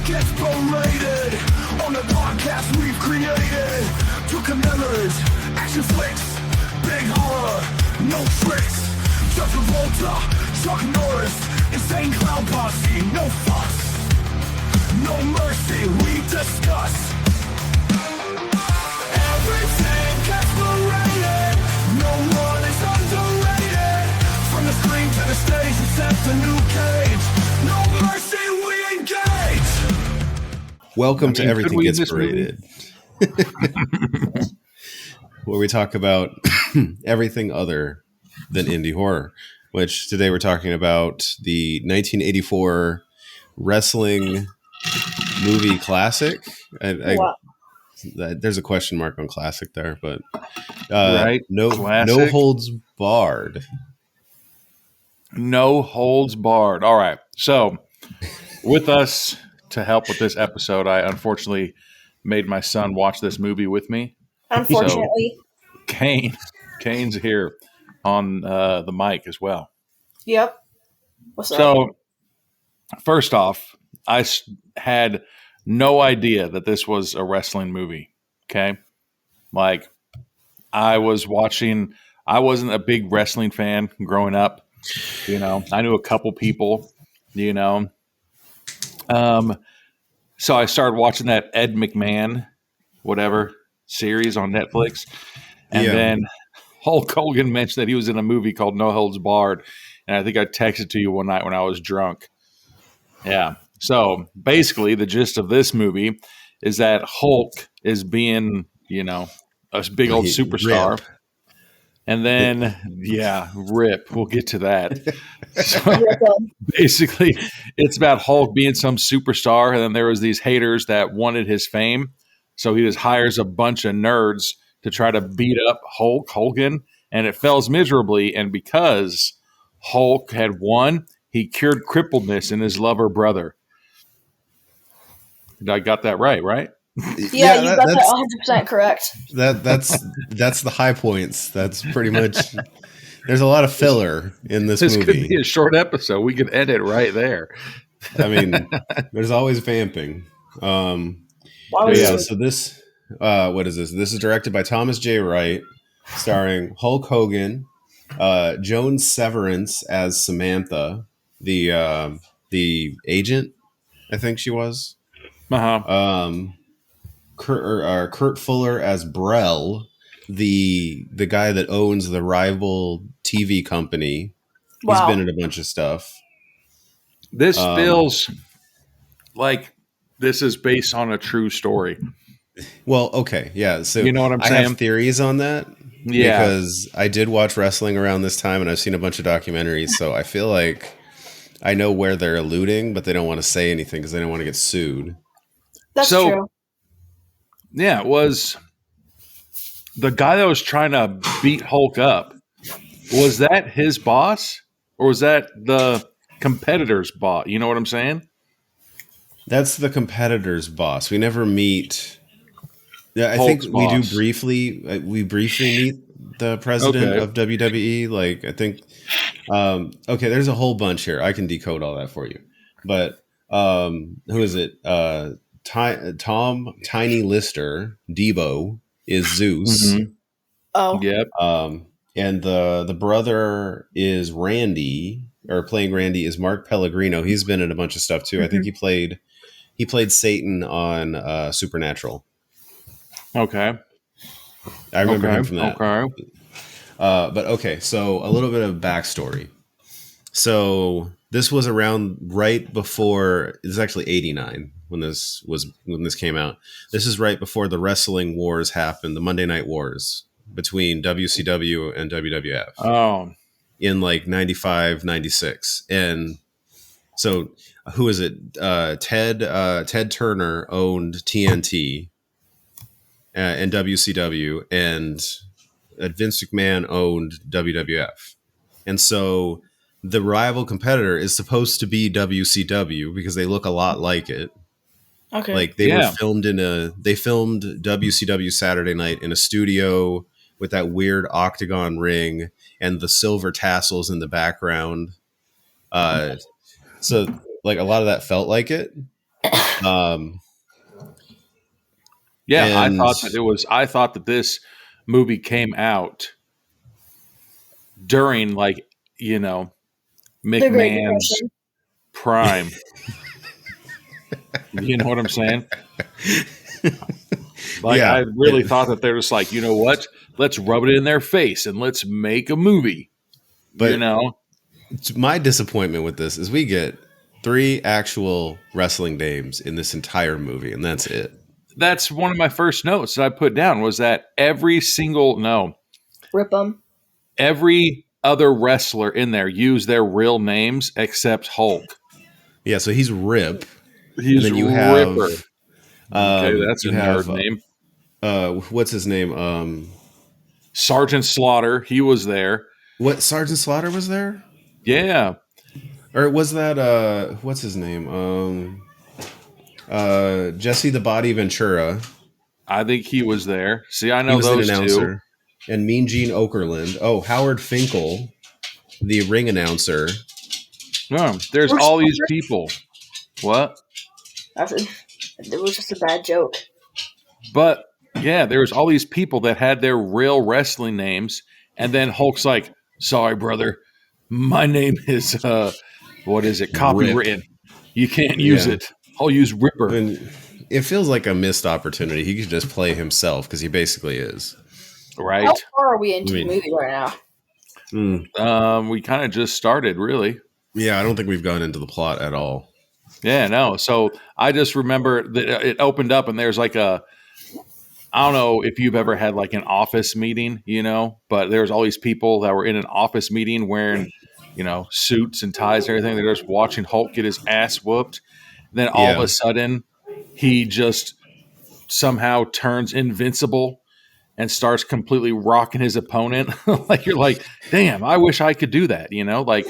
gets berated on the podcast we've created to commemorate action flicks, big horror, no tricks. John Travolta, Chuck Norris, insane clown posse, no fuss, no mercy, we discuss. Everything gets berated, no one is underrated. From the screen to the stage, except a new cage. No mercy, we engage. Welcome to Everything Gets Berated, where we talk about everything other than indie horror, which today we're talking about the 1984 wrestling movie classic. Wow. There's a question mark on classic there, but right? no Classic. holds barred. No holds barred. All right. So, with us to help with this episode, I unfortunately made my son watch this movie with me. Unfortunately. Kane's here on the mic as well. Yep. What's up? So, first off, I had no idea that this was a wrestling movie. Okay. Like, I wasn't a big wrestling fan growing up. You know, I knew a couple people, you know. So I started watching that Ed McMahon, whatever, series on Netflix. And then Hulk Hogan mentioned that he was in a movie called No Holds Barred. And I think I texted to you one night when I was drunk. Yeah. So basically, the gist of this movie is that Hulk is being, you know, a big old superstar. Rip. And then, rip. We'll get to that. So basically, it's about Hulk being some superstar. And then there was these haters that wanted his fame. So he just hires a bunch of nerds to try to beat up Hulk Hogan. And it fails miserably. And because Hulk had won, he cured crippledness in his lover brother. I got that right? Yeah, you got that 100% correct. That's the high points. That's pretty much. There's a lot of filler in this movie. This could be a short episode. We could edit right there. I mean, there's always vamping. So this, what is this? This is directed by Thomas J. Wright, starring Hulk Hogan, Joan Severance as Samantha, the agent, I think she was. Kurt Fuller as Brell, the guy that owns the rival TV company. Wow. He's been in a bunch of stuff. This feels like this is based on a true story. Well, okay, yeah. So you know what I'm saying? I have theories on that. Yeah, because I did watch wrestling around this time, and I've seen a bunch of documentaries. So I feel like I know where they're alluding, but they don't want to say anything because they don't want to get sued. That's true. Yeah, it was the guy that was trying to beat Hulk up. Was that his boss, or was that the competitor's boss? You know what I'm saying? That's the competitor's boss. We never meet. Yeah, I Hulk's think boss. We briefly meet the president of WWE. Like, I think. Okay, there's a whole bunch here. I can decode all that for you. But who is it? Tom Tiny Lister, Debo, is Zeus. Mm-hmm. Oh. Yep. And the brother is Randy, or playing Randy is Mark Pellegrino. He's been in a bunch of stuff too. Mm-hmm. I think he played Satan on Supernatural. Okay. I remember him from that. Okay. But okay, so a little bit of backstory. So this was around right before. It's actually 89 when this came out. This is right before the wrestling wars happened, the Monday Night Wars between WCW and WWF. Oh. In like 95, 96. And so who is it? Ted Turner owned TNT and WCW, and Vince McMahon owned WWF. And so the rival competitor is supposed to be WCW because they look a lot like it. Okay. Like they filmed WCW Saturday Night in a studio with that weird octagon ring and the silver tassels in the background. So like a lot of that felt like it. Um, Yeah, and I thought that this movie came out during, like, you know, The Great McMahon's Depression. prime. You know what I'm saying? Like, yeah, I really thought that they're just like, you know what? Let's rub it in their face and let's make a movie. but You know? my disappointment with this is we get 3 actual wrestling names in this entire movie, and that's it. That's one of my first notes that I put down was that every other wrestler in there used their real names except Hulk. Yeah, so he's Rip. He's and then you Ripper. have Okay, that's you a have nerd name. what's his name? Sergeant Slaughter, he was there. What Sergeant Slaughter was there? Yeah. Or was that what's his name? Jesse the Body Ventura. I think he was there. See, I He know was an those two. announcer. And Mean Gene Okerlund. Oh, Howard Finkel, the ring announcer. No, there's all these people. What? It was just a bad joke. But yeah, there's all these people that had their real wrestling names, and then Hulk's like, "Sorry, brother, my name is what is it? Copywritten. You can't use it. I'll use Ripper." And it feels like a missed opportunity. He could just play himself because he basically is. Right. How far are we into the movie right now? We kind of just started, really. Yeah, I don't think we've gone into the plot at all. Yeah, no. So I just remember that it opened up and there's like I don't know if you've ever had like an office meeting, you know, but there's all these people that were in an office meeting wearing, you know, suits and ties and everything. They're just watching Hulk get his ass whooped. Then all of a sudden he just somehow turns invincible and starts completely rocking his opponent. Like, you're like, damn, I wish I could do that. You know, like,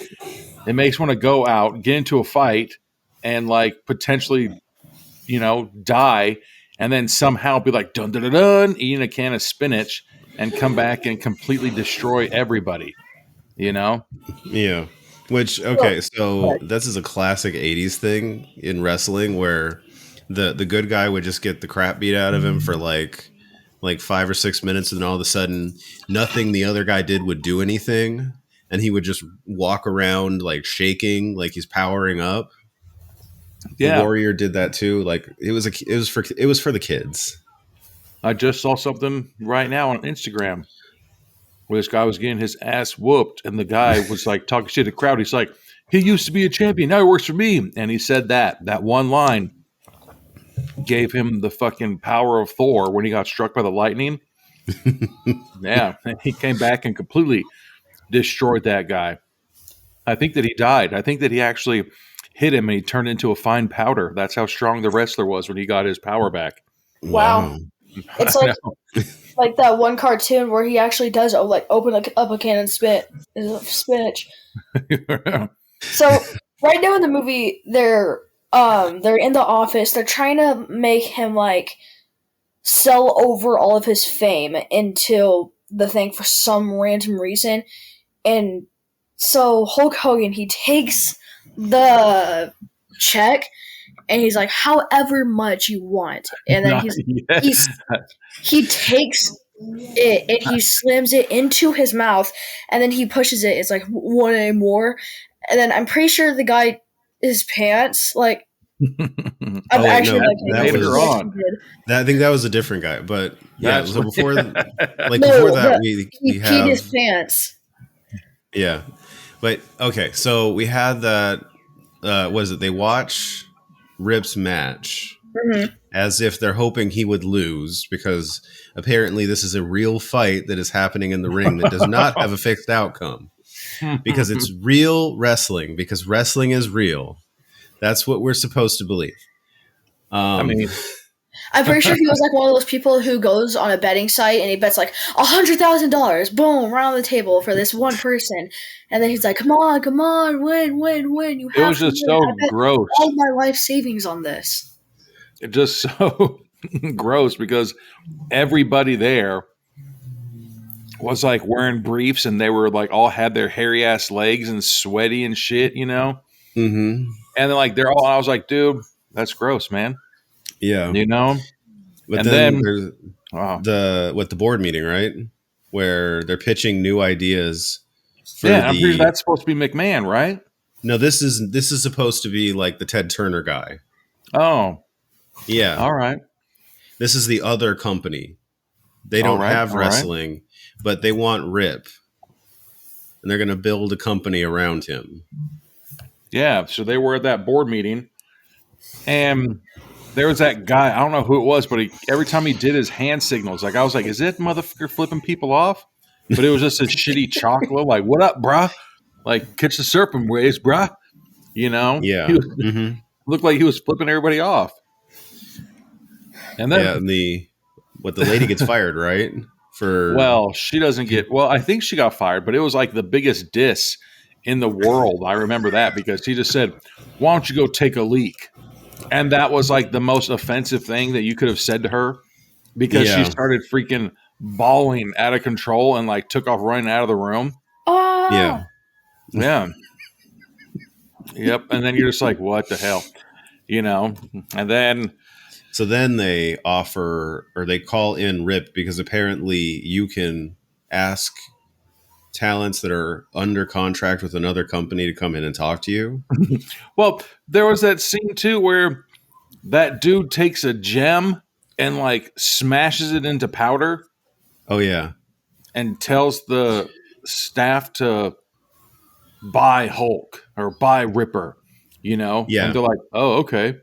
it makes me want to go out, get into a fight, and like potentially, you know, die, and then somehow be like dun dun dun dun, eating a can of spinach, and come back and completely destroy everybody. You know? Yeah. Which so this is a classic '80s thing in wrestling where the good guy would just get the crap beat out of him for like 5 or 6 minutes, and then all of a sudden nothing the other guy did would do anything, and he would just walk around like shaking, like he's powering up. Yeah. The Warrior did that too. Like it was for the kids. I just saw something right now on Instagram where this guy was getting his ass whooped, and the guy was like talking shit to the crowd. He's like, he used to be a champion, now he works for me. And he said that one line gave him the fucking power of Thor when he got struck by the lightning. Yeah, he came back and completely destroyed that guy. I think that he died. I think that he actually hit him and he turned into a fine powder. That's how strong the wrestler was when he got his power back. Wow. It's like that one cartoon where he actually does open up a can and spinach. So right now in the movie, they're in the office. They're trying to make him like sell over all of his fame into the thing for some random reason, and so Hulk Hogan, he takes the check and he's like, however much you want, and then he takes it and he slams it into his mouth, and then he pushes it. It's like, want any more? And then I'm pretty sure the guy, his pants, like, I think that was a different guy, but yeah. So before we peed have his pants. Yeah, but okay. So we had that. What is it? They watch Rip's match as if they're hoping he would lose, because apparently this is a real fight that is happening in the ring that does not have a fixed outcome, because it's real wrestling, because wrestling is real. That's what we're supposed to believe. I mean, I'm pretty sure he was like one of those people who goes on a betting site and he bets like $100,000, boom, right on the table for this one person, and then he's like, "Come on, win! You have." It was just so gross. All my life savings on this. It just so gross because everybody there was like wearing briefs and they were like all had their hairy ass legs and sweaty and shit, you know. Mm-hmm. And then like I was like, dude, That's gross, man. Yeah. You know? But And then then- there's Wow. the board meeting, right? Where they're pitching new ideas for Yeah, I'm pretty sure that's supposed to be McMahon, right? No, this is supposed to be like the Ted Turner guy. Oh, Yeah. all right. This is the other company. They All don't right, have all right. wrestling, but they want Rip. And they're going to build a company around him. Yeah, so they were at that board meeting, and there was that guy. I don't know who it was, but every time he did his hand signals, like I was like, "Is it motherfucker flipping people off?" But it was just a shitty chocolate, like, "What up, brah?" Like, catch the serpent waves, brah. You know, Yeah. he was, Mm-hmm. looked like he was flipping everybody off. And then, Yeah, and the lady gets fired, right? For well, she doesn't get. Well, I think she got fired, but it was like the biggest diss in the world. I remember that because she just said, "Why don't you go take a leak?" And that was like the most offensive thing that you could have said to her because Yeah. she started freaking bawling out of control and like took off running out of the room. Oh, Yeah. Yeah. Yep. And then you're just like, what the hell? You know? And then, So then they offer or they call in Rip because apparently you can ask talents that are under contract with another company to come in and talk to you. well, there was that scene too where that dude takes a gem and like smashes it into powder Oh yeah. and tells the staff to buy Hulk or buy Ripper, you know? Yeah. And they're like, oh, okay.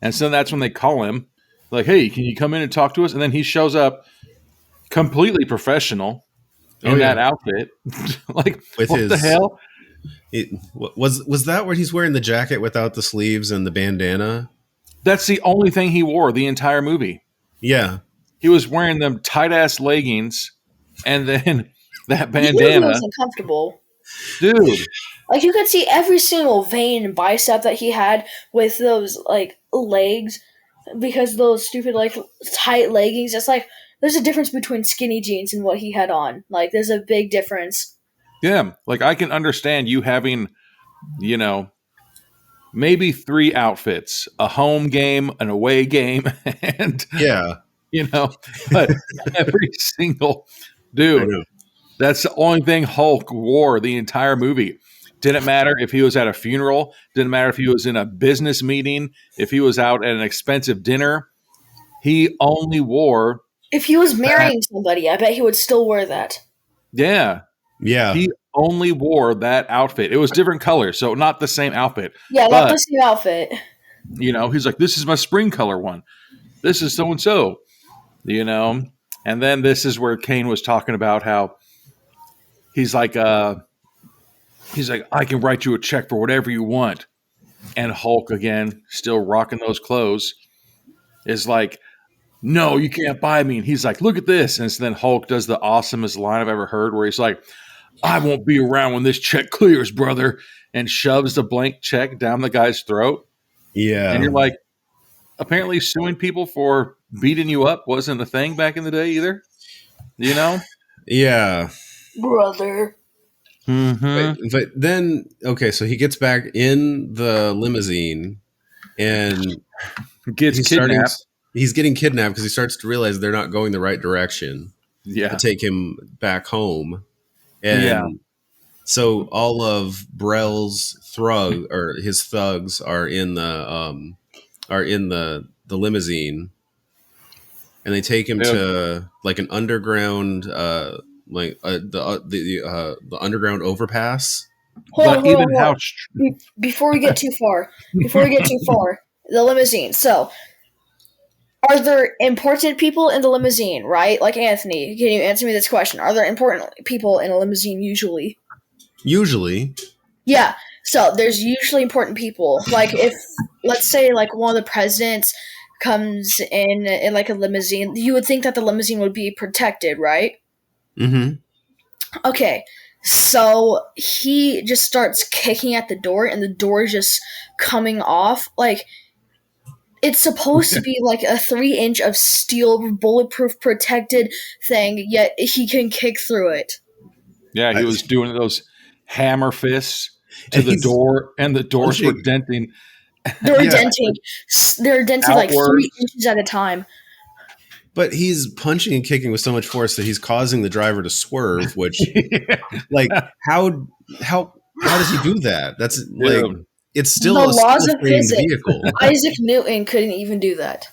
And so that's when they call him, like, hey, can you come in and talk to us? And then he shows up completely professional in Oh, that yeah. outfit. Like, With what the his- hell? Was that where he's wearing the jacket without the sleeves and the bandana? That's the only thing he wore the entire movie. Yeah. He was wearing them tight ass leggings and then that you knew he bandana. was uncomfortable. Dude, Like you could see every single vein and bicep that he had with those like legs, because those stupid like tight leggings. It's like there's a difference between skinny jeans and what he had on. Like there's a big difference. yeah. Like, I can understand you having, you know, maybe 3 outfits, a home game, an away game, and, Yeah. you know, but every single I dude, know. that's the only thing Hulk wore the entire movie. Didn't matter if he was at a funeral, didn't matter if he was in a business meeting, if he was out at an expensive dinner. He only wore, If he was marrying somebody, I bet he would still wear that. yeah, Yeah. he only wore that outfit. It was different colors, so not the same outfit. Yeah, But- not the same outfit. You know, he's like, this is my spring color one. This is so and so, you know. And then this is where Kane was talking about how he's like, I can write you a check for whatever you want. And Hulk, again, still rocking those clothes, is like, no, you can't buy me. And he's like, look at this. And so then Hulk does the awesomest line I've ever heard where he's like, I won't be around when this check clears, brother. And shoves the blank check down the guy's throat. Yeah. And you're like, apparently suing people for beating you up wasn't a thing back in the day either. You know? Yeah. Brother. Mm-hmm. But then, okay, so he gets back in the limousine and Gets he's kidnapped. he's getting kidnapped because he starts to realize they're not going the right direction Yeah. to take him back home. And Yeah. so all of Brell's his thugs are in the limousine, and they take him to like an underground the underground overpass. But even how Before we get too far, the limousine. So, are there important people in the limousine, right? Like Anthony, can you answer me this question? Are there important people in a limousine usually? Usually, Yeah. So there's usually important people. Like if, let's say, like one of the presidents comes in like a limousine, you would think that the limousine would be protected, right? mm-hmm. Okay, so he just starts kicking at the door, and the door is just coming off. Like, it's supposed to be like a 3-inch of steel, bulletproof, protected thing, yet he can kick through it. Yeah, he was doing those hammer fists to And the he's door, and the doors were punching. denting. They're Yeah. denting. They're denting like 3 Outwards. inches at a time. But he's punching and kicking with so much force that he's causing the driver to swerve. Which, like, how does he do that? That's like, Dude. it's still The a laws of framed physics. vehicle. Isaac Newton couldn't even do that.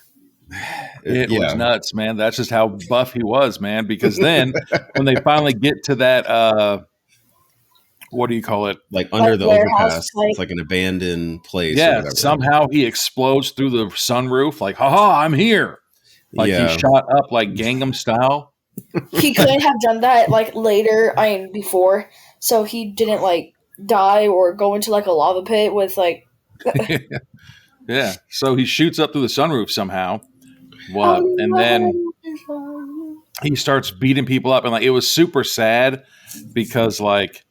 It Yeah. was nuts, man. That's just how buff he was, man. Because then when they finally get to that, what do you call it? Like under Like the warehouse overpass, type. it's like an abandoned place. Or Yeah, whatever. somehow he explodes through the sunroof, like, haha, I'm here. Like Yeah. he shot up like Gangnam style. He couldn't have done that like later, before, so he didn't like die or go into like a lava pit with like. Yeah. So he shoots up through the sunroof somehow. What? And then he starts beating people up, and like it was super sad because like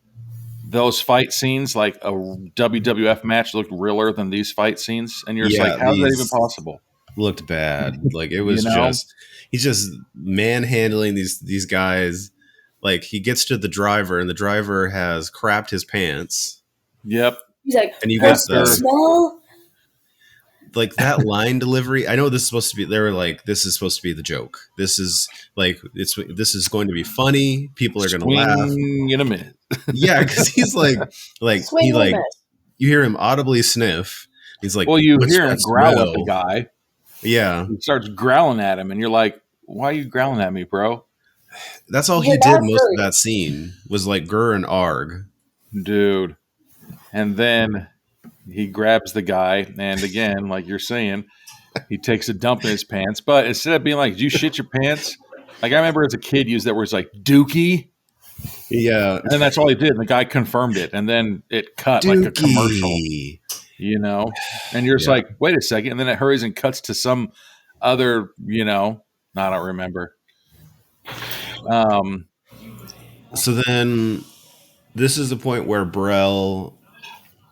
those fight scenes, like a WWF match, looked realer than these fight scenes, and you're just Yeah, like, how is that these- even possible? Looked bad. Like it was You know? he's just manhandling these guys. Like he gets to the driver, and the driver has crapped his pants. Yep. He's like, And you got "What's the the smell?" like that line delivery. I know this is supposed to be. They were like, this is supposed to be the joke. This is like this is going to be funny. People are going to laugh. Swing in a minute. Yeah, because he's like Swing he and a like miss. you hear him audibly sniff. He's like, Well, you "What's hear him that growl at smell?" the guy. Yeah, He starts growling at him, and you're like, why are you growling at me, bro? that's all Yeah, he did that's most of very- that scene was like Gurr and Arg. Dude. And then he grabs the guy, and again, like you're saying, he takes a dump in his pants. But instead of being like, did you shit your pants? Like I remember as a kid used that word, it's like dookie. Yeah, And then that's all he did. And the guy confirmed it. And then it cut like a commercial, Dookie. you know? And you're just Yeah. like, wait a second. And then it hurries and cuts to some other, I don't remember. So then, this is the point where Brell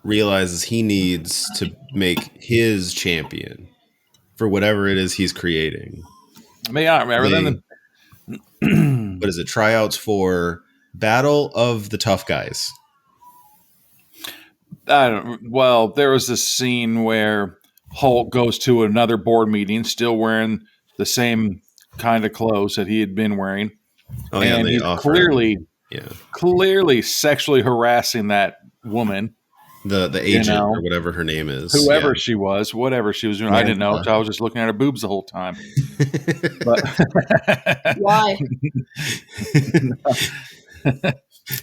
realizes he needs to make his champion for whatever it is he's creating. I mean, I don't remember. Then What is it? Tryouts for Battle of the Tough Guys. well, there was this scene where Hulk goes to another board meeting, still wearing the same kind of clothes that he had been wearing. Oh yeah, and they he's offer clearly sexually harassing that woman, the agent or whatever her name is, whoever she was, whatever she was doing. I didn't know. I was just looking at her boobs the whole time. But, Why?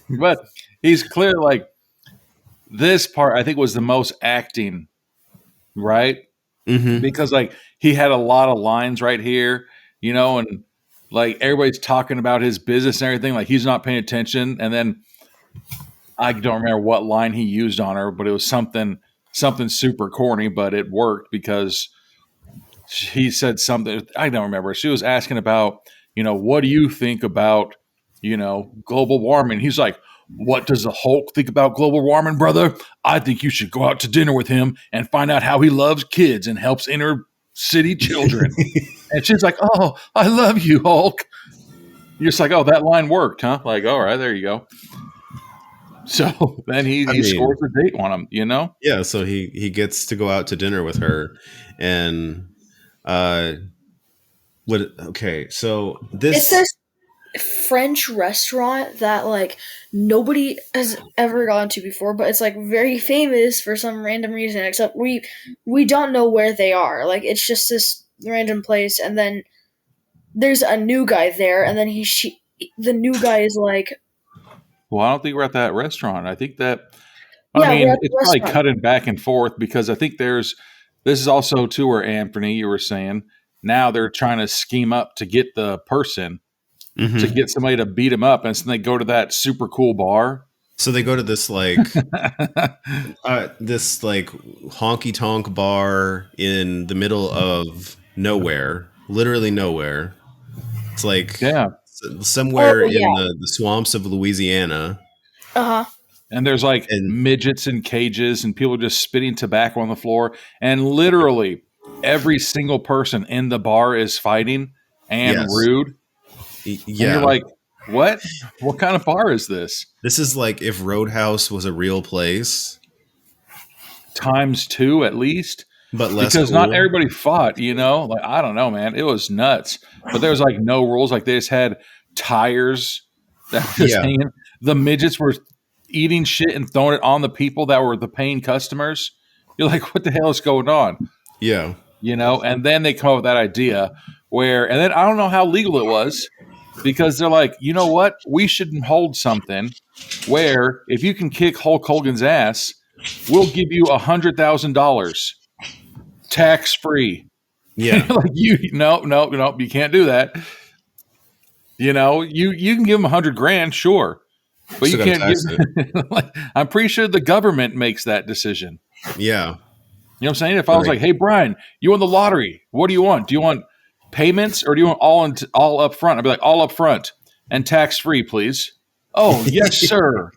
but he's clear. Like this part, I think was the most acting, right? hmm Because like he had a lot of lines right here, and like everybody's talking about his business and everything. Like he's not paying attention, and then I don't remember what line he used on her, but it was something super corny, but it worked because he said something. I don't remember. She was asking about, what do you think about, global warming? He's like, what does the Hulk think about global warming, brother? I think you should go out to dinner with him and find out how he loves kids and helps inner city children. And she's like, oh, I love you, Hulk. You're just like, oh, that line worked, huh? Like, all right, there you go. So then he scores a date on him, Yeah, so he gets to go out to dinner with her, and so this It's this French restaurant that like nobody has ever gone to before, but it's like very famous for some random reason. Except we don't know where they are. Like it's just this random place, and then there's a new guy there, and then the new guy is like, well, I don't think we're at that restaurant. I think that, Yeah, I mean, we're at the it's probably restaurant. cutting back and forth because I think this is also too where Anthony, you were saying, now they're trying to scheme up to get the person, Mhm. to get somebody to beat him up. And so they go to that super cool bar. So they go to this this like honky tonk bar in the middle of nowhere, literally nowhere. It's like Yeah. somewhere Oh, yeah. in the swamps of Louisiana. And there's like And- midgets in cages and people just spitting tobacco on the floor. And literally every single person in the bar is fighting and Yes. rude. And Yeah, you're like, what? What kind of bar is this? this is like if Roadhouse was a real place. times 2 at least. But less because cool. not everybody fought, like, I don't know, man, it was nuts, but there was like no rules. Like they just had tires that were just hanging. The midgets were eating shit and throwing it on the people that were the paying customers. You're like, what the hell is going on? Yeah. And then they come up with that idea and then I don't know how legal it was, because they're like, you know what? We should hold something where if you can kick Hulk Hogan's ass, we'll give you $100,000 tax free. Yeah. Like no, you can't do that. You can give them $100,000, sure, but Still you can't give. like, I'm pretty sure the government makes that decision. Yeah. You know what I'm saying? If I was like, hey, Brian, you won the lottery. What do you want? Do you want payments or do you want all up front? I'd be like, all up front and tax free, please. Oh, yes, sir.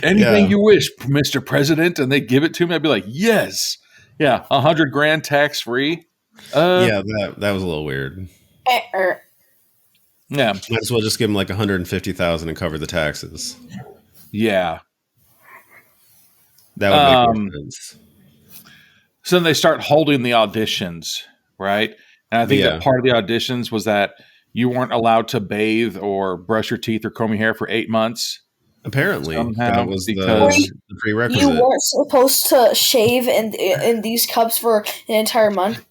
Anything you wish, Mr. President. And they give it to me. I'd be like, yes. Yeah. $100,000 tax free. Yeah, that was a little weird. Yeah. Might as well just give him like 150,000 and cover the taxes. Yeah. That would make more sense. So then they start holding the auditions, right? And I think that part of the auditions was that you weren't allowed to bathe or brush your teeth or comb your hair for 8 months. Apparently, somehow, that was because the prerequisite. You weren't supposed to shave in these cups for an entire month.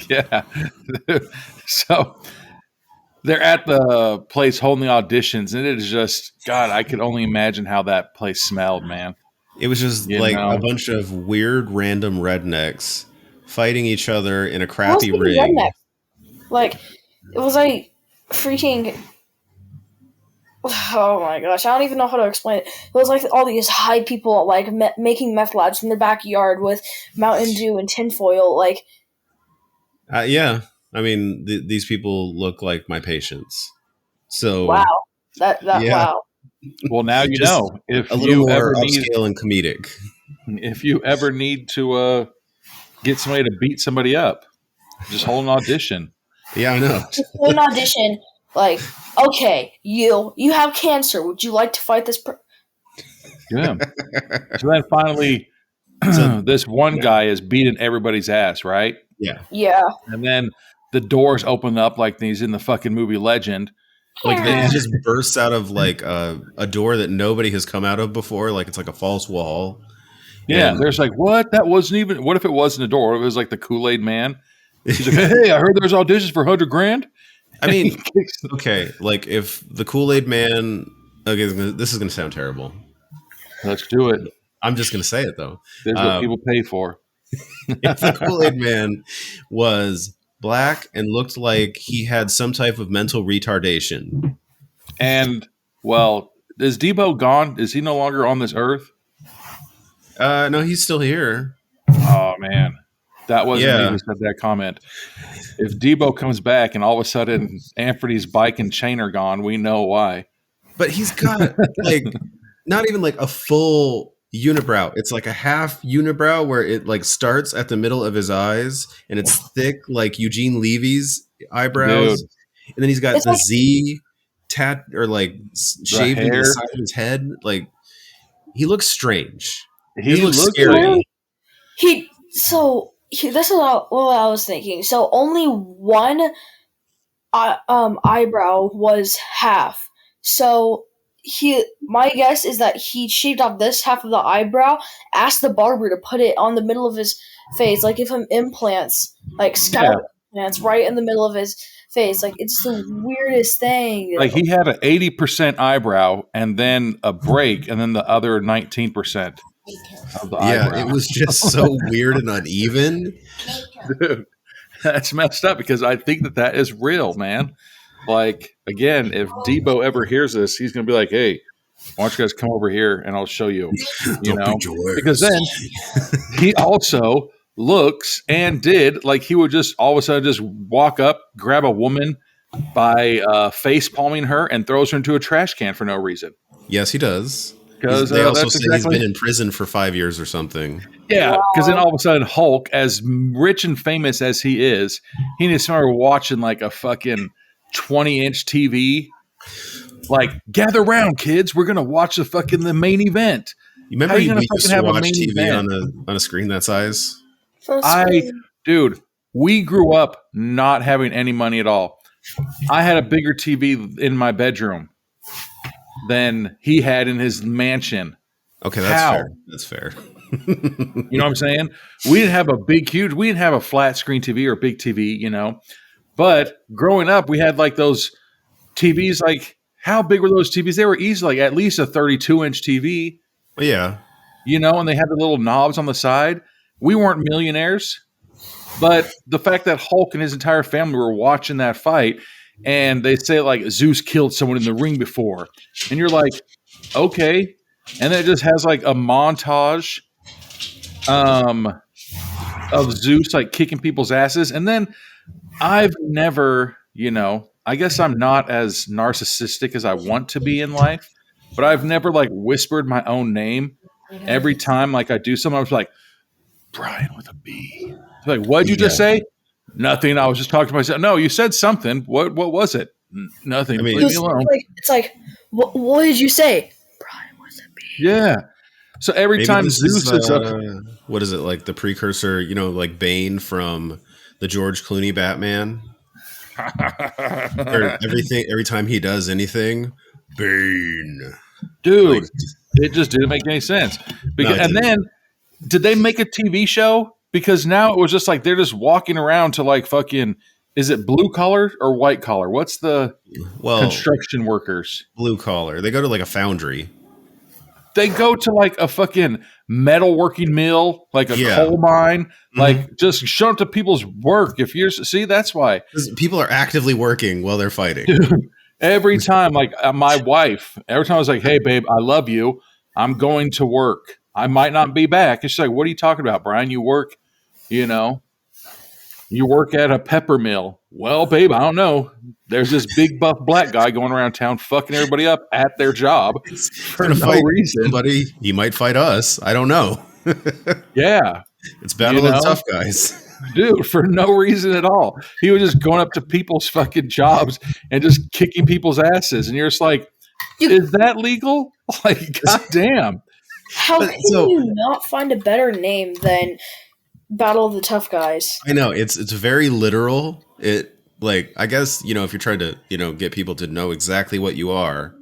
Yeah. So they're at the place holding the auditions, and it is just, God, I could only imagine how that place smelled, man. It was just a bunch of weird, random rednecks fighting each other in a crappy ring. Redneck. Like, it was like freaking... Oh my gosh, I don't even know how to explain it. It was like all these high people like making meth labs in their backyard with Mountain Dew and tinfoil. Like, yeah, I mean these people look like my patients. So wow, wow. Well, now you know if a little you more ever upscale and comedic. If you ever need to get somebody to beat somebody up, just hold an audition. Yeah, I know. An audition. Like, okay, you have cancer. Would you like to fight this? Yeah. So then finally, this one guy is beating everybody's ass, right? Yeah. Yeah. And then the doors open up like he's in the fucking movie Legend. Like they just bursts out of like a door that nobody has come out of before. Like it's like a false wall. Yeah. There's like, what? That wasn't even. What if it wasn't a door? It was like the Kool-Aid Man. He's like, hey, I heard there's auditions for $100,000. I mean, okay, like if the Kool-Aid Man, okay, this is going to sound terrible. Let's do it. I'm just going to say it though. There's what people pay for. If the Kool-Aid Man was black and looked like he had some type of mental retardation. And, well, is Debo gone? Is he no longer on this earth? No, he's still here. Oh, man. That wasn't me who said that comment. If Debo comes back and all of a sudden Amferny's bike and chain are gone, we know why. But he's got like not even like a full unibrow. It's like a half unibrow where it like starts at the middle of his eyes and it's thick like Eugene Levy's eyebrows. Dude. And then he's got the Z tat or like shaved into the side of his head. Like he looks strange. He looks scary. This is what I was thinking. So only one eyebrow was half. So my guess is that he shaved off this half of the eyebrow, asked the barber to put it on the middle of his face, like give him implants, like scalp implants right in the middle of his face. Like it's the weirdest thing. Like he had an 80% eyebrow and then a break and then the other 19%. It was just so weird and uneven. Dude, that's messed up because I think that is real, man. Like, again, if Debo ever hears this, he's going to be like, hey, why don't you guys come over here and I'll show you, because then he also looks and did like he would just all of a sudden just walk up, grab a woman by face palming her and throws her into a trash can for no reason. Yes, he does. Because they also say he's been in prison for 5 years or something. Yeah, because then all of a sudden Hulk, as rich and famous as he is, he needs to start watching like a fucking 20-inch TV. Like, gather around, kids. We're going to watch the main event. You remember How you gonna we used fucking to have a watch main TV event? on a screen that size? Dude, we grew up not having any money at all. I had a bigger TV in my bedroom than he had in his mansion. Okay, that's How? fair. That's fair. You know what I'm saying? We didn't have we didn't have a flat screen TV or a big TV, you know. But growing up, we had like those TVs. Like, how big were those TVs? They were easily like at least a 32-inch TV, Well, yeah. you know, and they had the little knobs on the side. We weren't millionaires, but the fact that Hulk and his entire family were watching that fight, and they say like Zeus killed someone in the ring before, and you're like, okay, and then it just has like a montage of Zeus like kicking people's asses, and then I've never, you know, I guess I'm not as narcissistic as I want to be in life, but I've never like whispered my own name every time like I do something. I was like, Brian with a B. Like, what'd you just say? Nothing. I was just talking to myself. No, you said something. What was it? Nothing. I mean, leave me alone. It's like, what did you say? Brian with a B. Yeah. So every maybe time this Zeus is up, what is it, like the precursor, you know, like Bane from the George Clooney Batman? Or every time he does anything, Bane. dude, Like, it just didn't make any sense. Because, No, it and then, did they make a TV show? Because now it was just like they're just walking around to like fucking, is it blue collar or white collar? What's the construction workers? Blue collar. They go to like a foundry. They go to like a fucking metalworking mill, like a coal mine, like just show up to people's work. If you're that's why People are actively working while they're fighting. Dude, every time, like my wife, every time I was like, "Hey, babe, I love you. I'm going to work. I might not be back." And she's like, "What are you talking about, Brian? You work, you know, you work at a pepper mill." Well, babe, I don't know. There's this big buff black guy going around town fucking everybody up at their job for no reason. Somebody, he might fight us. I don't know. Yeah. It's Battle of the Tough Guys. Dude, for no reason at all. He was just going up to people's fucking jobs and just kicking people's asses. And you're just like, is that legal? Like, goddamn. How can you not find a better name than Battle of the Tough Guys? I know, it's very literal. It, like, I guess, you know, if you're trying to, you know, get people to know exactly what you are,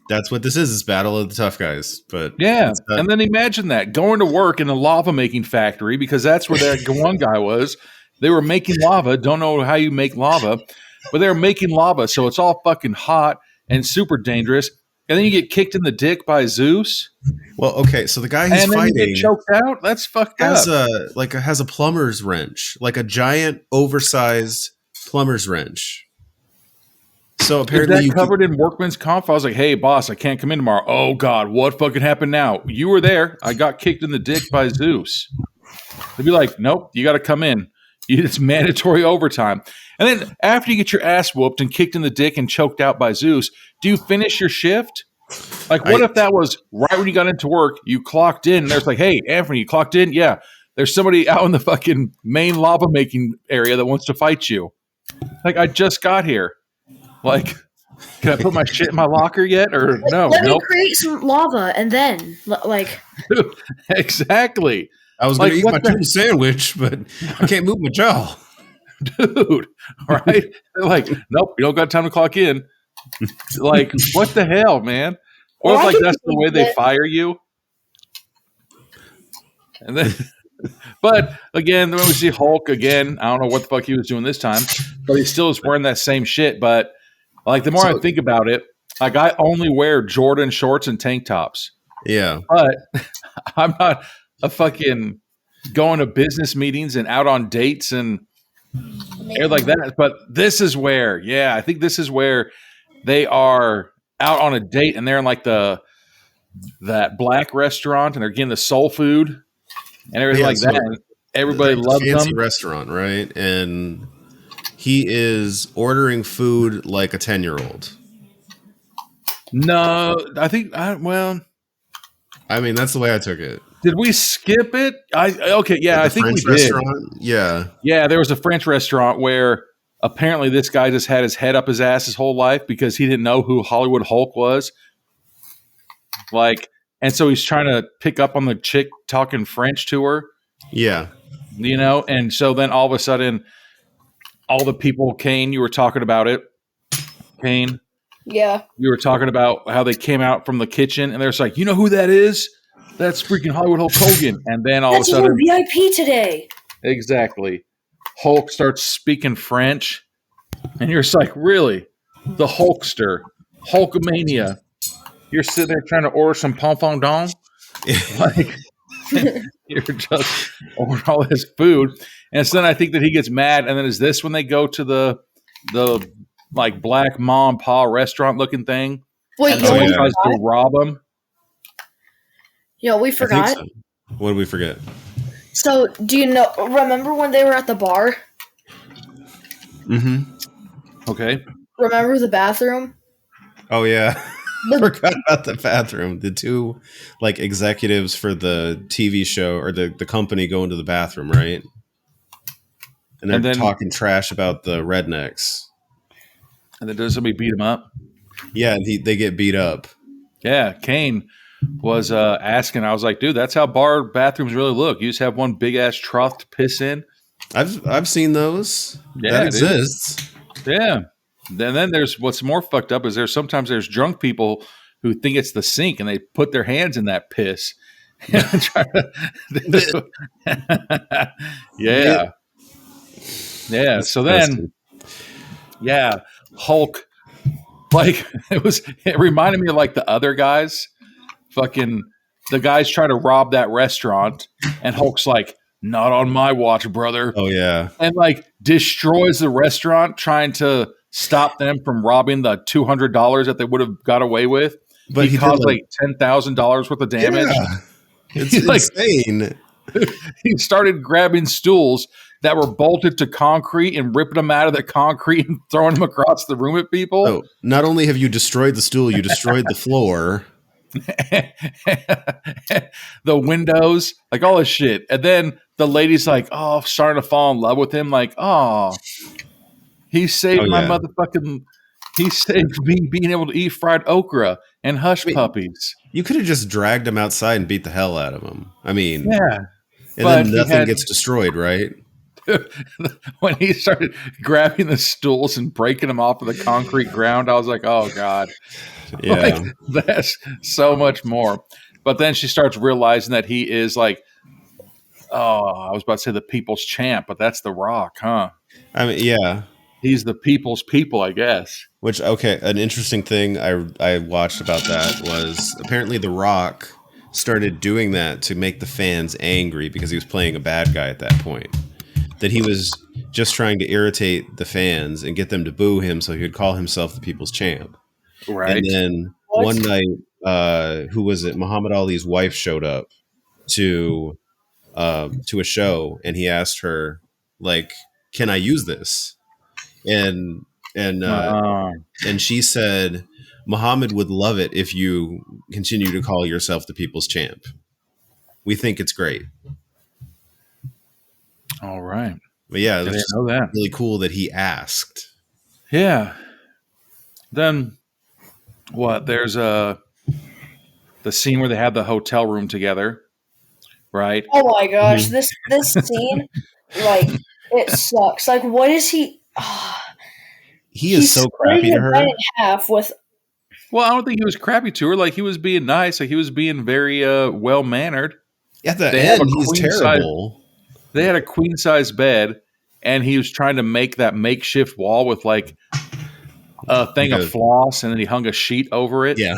that's what this is. It's Battle of the Tough Guys. But yeah, and then imagine that going to work in a lava making factory, because that's where that one guy was. They were making lava. Don't know how you make lava, but they were making lava, so it's all fucking hot and super dangerous. And then you get kicked in the dick by Zeus. Well, okay, so the guy he's fighting, you get choked out. That's fucked up. Has a plumber's wrench, like a giant, oversized plumber's wrench. So apparently, is that covered in workman's comp? I was like, "Hey, boss, I can't come in tomorrow." Oh God, what fucking happened now? You were there. I got kicked in the dick by Zeus. They'd be like, "Nope, you got to come in. It's mandatory overtime." And then after you get your ass whooped and kicked in the dick and choked out by Zeus, do you finish your shift? Like, what if that was right when you got into work? You clocked in, and there's like, "Hey, Amferny, you clocked in? Yeah, there's somebody out in the fucking main lava making area that wants to fight you." Like, I just got here. Like, can I put my shit in my locker yet? Or no? Let me create some lava and then, like. Exactly. I was going to eat my tuna sandwich, but I can't move my jaw. Dude, right? They're like, "Nope, you don't got time to clock in." Like, what the hell, man? Or if, like, that's the way they fire you. And then, but again, when we see Hulk again, I don't know what the fuck he was doing this time, but he still is wearing that same shit. But like, the more I think about it, like, I only wear Jordan shorts and tank tops. Yeah. But I'm not a fucking going to business meetings and out on dates and air like that. But this is where, I think this is where they are out on a date and they're in like that black restaurant and they're getting the soul food and everything like that. And everybody loves them. Fancy restaurant, right? And he is ordering food like a 10-year-old. No, I think, I mean, that's the way I took it. Did we skip it? I think we did. Yeah, there was a French restaurant where apparently this guy just had his head up his ass his whole life because he didn't know who Hollywood Hulk was. Like, And so he's trying to pick up on the chick talking French to her, Yeah. and so then all of a sudden, all the people, Kane, you were talking about it. Kane, Yeah. you were talking about how they came out from the kitchen and they're just like, you know who that is? That's freaking Hollywood Hulk Hogan. And then all That's of a your sudden, VIP today. exactly, Hulk starts speaking French. And you're just like, really? The Hulkster, Hulkamania. You're sitting there trying to order some pom-pom-dom? Like, you're just ordering all this food. And so then I think that he gets mad. And then is this when they go to the like black mom pa restaurant looking thing? Wait, And you know someone what we tries to forgot? rob him? You know what we I think forgot? so. What did we forget? So, do you know? Remember when they were at the bar? Mm-hmm. Okay. Remember the bathroom? Oh yeah. The- Forgot about the bathroom. The two like executives for the TV show or the company go into the bathroom, right? And they're And then- talking trash about the rednecks. And then does somebody beat him up? Yeah, and they get beat up. Yeah, Kane was asking. I was like, dude, that's how bar bathrooms really look. You just have one big ass trough to piss in. I've seen those. Yeah, that dude. exists. Yeah. And then there's what's more fucked up is sometimes there's drunk people who think it's the sink and they put their hands in that piss. Yeah. Yeah. So then, yeah, Hulk, like it reminded me of like the other guys, fucking the guys try to rob that restaurant and Hulk's like, not on my watch, brother. Oh yeah. And like destroys the restaurant trying to stop them from robbing the $200 that they would have got away with. But he caused like $10,000 worth of damage. Yeah. It's He's like- insane. He started grabbing stools that were bolted to concrete and ripping them out of the concrete and throwing them across the room at people. So not only have you destroyed the stool, you destroyed the floor. The windows, like all this shit. And then the lady's like, oh, starting to fall in love with him. Like, oh, he saved my yeah. motherfucking, he saved me being able to eat fried okra and hush puppies. You could have just dragged him outside and beat the hell out of him. I mean, Yeah. and but then he nothing had- gets destroyed, right? When he started grabbing the stools and breaking them off of the concrete ground, I was like, oh, God. Yeah. Like, that's so much more. But then she starts realizing that he is like, oh, I was about to say the people's champ, but that's The Rock, huh? I mean, yeah. He's the people's people, I guess. Which, okay, an interesting thing I watched about that was apparently The Rock started doing that to make the fans angry because he was playing a bad guy at that point. That he was just trying to irritate the fans and get them to boo him so he would call himself the people's champ. Right. And then one night, who was it? Muhammad Ali's wife showed up to a show, and he asked her, like, "Can I use this?" And she said, "Muhammad would love it if you continue to call yourself the people's champ. We think it's great." All right. But yeah, it I was didn't just know that. really cool that he asked. Yeah. Then what? There's the scene where they have the hotel room together, right? Oh my gosh, this scene, like, it sucks. Like, what is he? He is so crappy to her. In half with. Well, I don't think he was crappy to her. Like, he was being nice. Like, he was being very well mannered. At the They have end, a he's queen terrible. They had a queen size bed, and he was trying to make that makeshift wall with like a thing of floss, and then he hung a sheet over it. Yeah.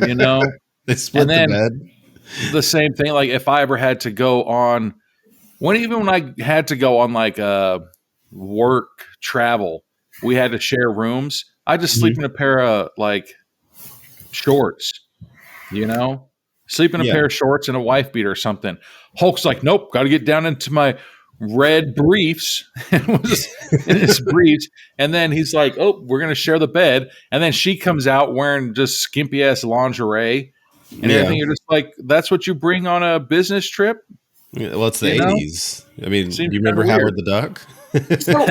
You know, They split And then- the bed. the same thing. Like if I ever had to go on, when I had to go on like work travel, we had to share rooms. I just sleep in a pair of like shorts, you know, sleep in a pair of shorts and a wife beater or something. Hulk's like, nope, got to get down into my red briefs. It was in his briefs. And then he's like, oh, we're going to share the bed. And then she comes out wearing just skimpy ass lingerie and everything. You're just like, that's what you bring on a business trip? Yeah, well, it's the You know? 80s. I mean, do Seems you remember kinda Howard the Duck? So,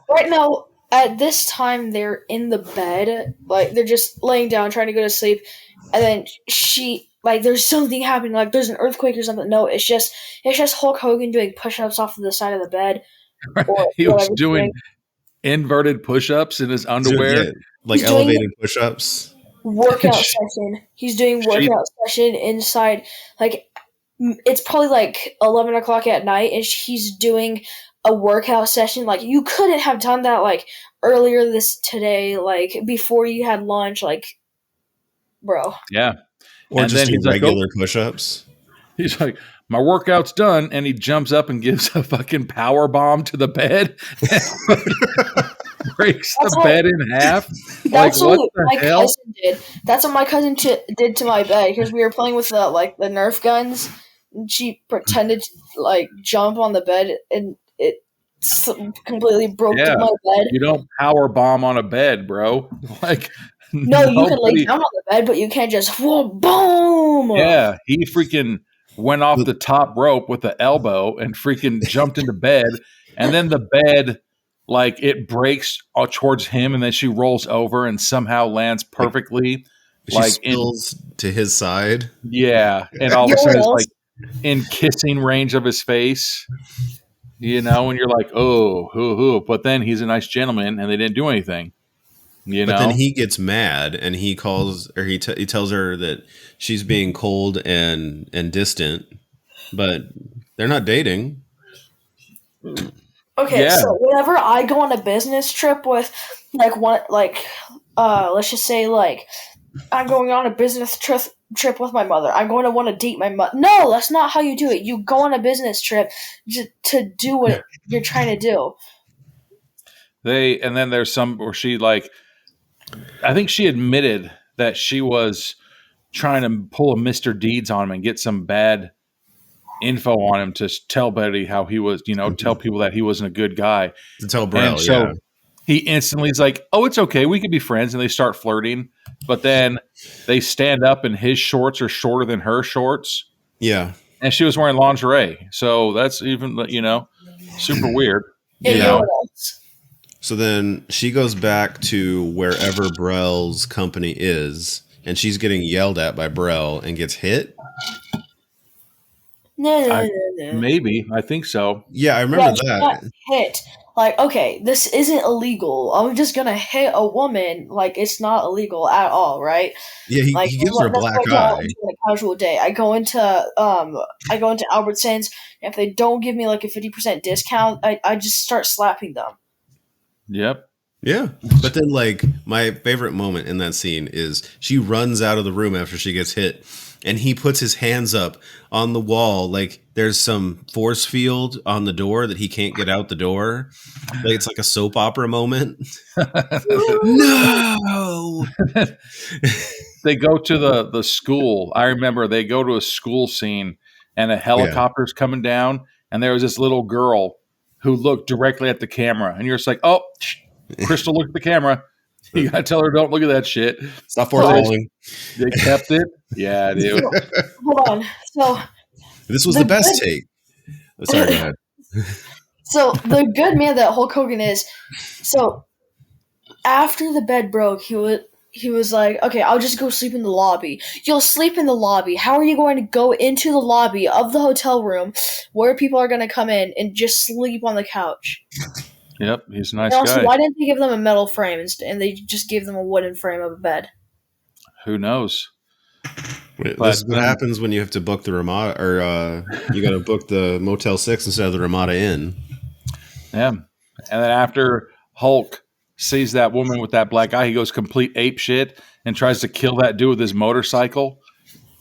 right now, at this time they're in the bed, like they're just laying down trying to go to sleep, and then there's something happening, like there's an earthquake or something. No, it's just Hulk Hogan doing push-ups off of the side of the bed or He was whatever. doing inverted push-ups in his So, underwear. yeah, like He's doing elevated push-ups. workout session. He's doing workout session inside. Like it's probably like 11 o'clock at night, and he's doing a workout session. Like you couldn't have done that like earlier today, like before you had lunch, like bro. Yeah. Or And just then do he's like, regular push-ups. He's like, my workout's done, and he jumps up and gives a fucking power bomb to the bed, breaks the bed in half. That's like, what my cousin did. That's what my cousin did to my bed, because we were playing with the Nerf guns. And she pretended to like jump on the bed, and it completely broke my bed. You don't power bomb on a bed, bro. Like, no, you can lay down on the bed, but you can't just boom. Yeah, he freaking went off the top rope with the elbow and freaking jumped into bed, and then the bed, like, it breaks towards him, and then she rolls over and somehow lands perfectly. She spills to his side. Yeah, and all of a sudden it's like in kissing range of his face, and you're like, oh, but then he's a nice gentleman, and they didn't do anything. But then he gets mad, and he calls, or he tells her that she's being cold and distant, but they're not dating. Okay, so whenever I go on a business trip with let's just say I'm going on a business trip with my mother. I'm going to want to date my mother. No, that's not how you do it. You go on a business trip to do what you're trying to do. And then there's some where she I think she admitted that she was trying to pull a Mr. Deeds on him and get some bad info on him to tell Betty how he was, tell people that he wasn't a good guy. To tell Brell, and so he instantly is like, oh, it's okay. We could be friends. And they start flirting. But then they stand up and his shorts are shorter than her shorts. Yeah. And she was wearing lingerie. So that's even, super weird. So then she goes back to wherever Brell's company is, and she's getting yelled at by Brell and gets hit. No. Maybe. I think so. Yeah, I remember that. Got hit. Like, okay, this isn't illegal. I'm just gonna hit a woman. Like, it's not illegal at all, right? Yeah, he gives her a black eye. On a casual day, I go into Albertsons. If they don't give me like a 50% discount, I just start slapping them. Yep. Yeah. But then, my favorite moment in that scene is she runs out of the room after she gets hit, and he puts his hands up on the wall like there's some force field on the door that he can't get out the door. Like it's like a soap opera moment. No! They go to the school. I remember they go to a school scene, and a helicopter's coming down, and there was this little girl who looked directly at the camera, and you're just like, oh, Crystal, look at the camera. You gotta tell her, don't look at that shit. Stop force-falling. They kept it. Yeah, dude. Hold on. So this was the best take. Sorry, go ahead. So the good man that Hulk Hogan is. So after the bed broke, he was like, okay, I'll just go sleep in the lobby. You'll sleep in the lobby. How are you going to go into the lobby of the hotel room where people are going to come in and just sleep on the couch? Yep, he's a nice also, guy. Why didn't they give them a metal frame and they just gave them a wooden frame of a bed? Who knows? This is what happens when you have to book the Ramada, or you got to book the Motel 6 instead of the Ramada Inn. Yeah, and then after Hulk sees that woman with that black eye, he goes complete ape shit and tries to kill that dude with his motorcycle.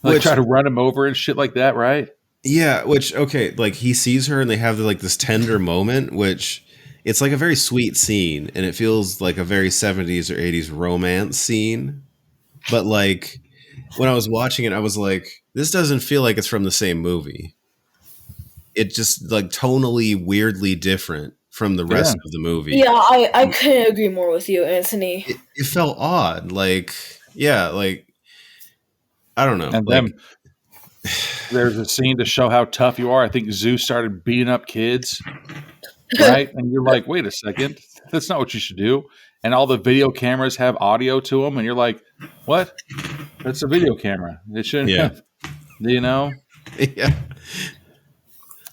Try to run him over and shit like that, right? Yeah, he sees her and they have this tender moment, which it's like a very sweet scene, and it feels like a very 70s or 80s romance scene. But when I was watching it, I was like, this doesn't feel like it's from the same movie. It just tonally weirdly different from the rest of the movie. Yeah, I couldn't agree more with you, Anthony. It felt odd. I don't know. And then there's a scene to show how tough you are. I think Zeus started beating up kids. Right? And you're like, wait a second. That's not what you should do. And all the video cameras have audio to them, and you're like, what? That's a video camera. It shouldn't have, you know? Yeah.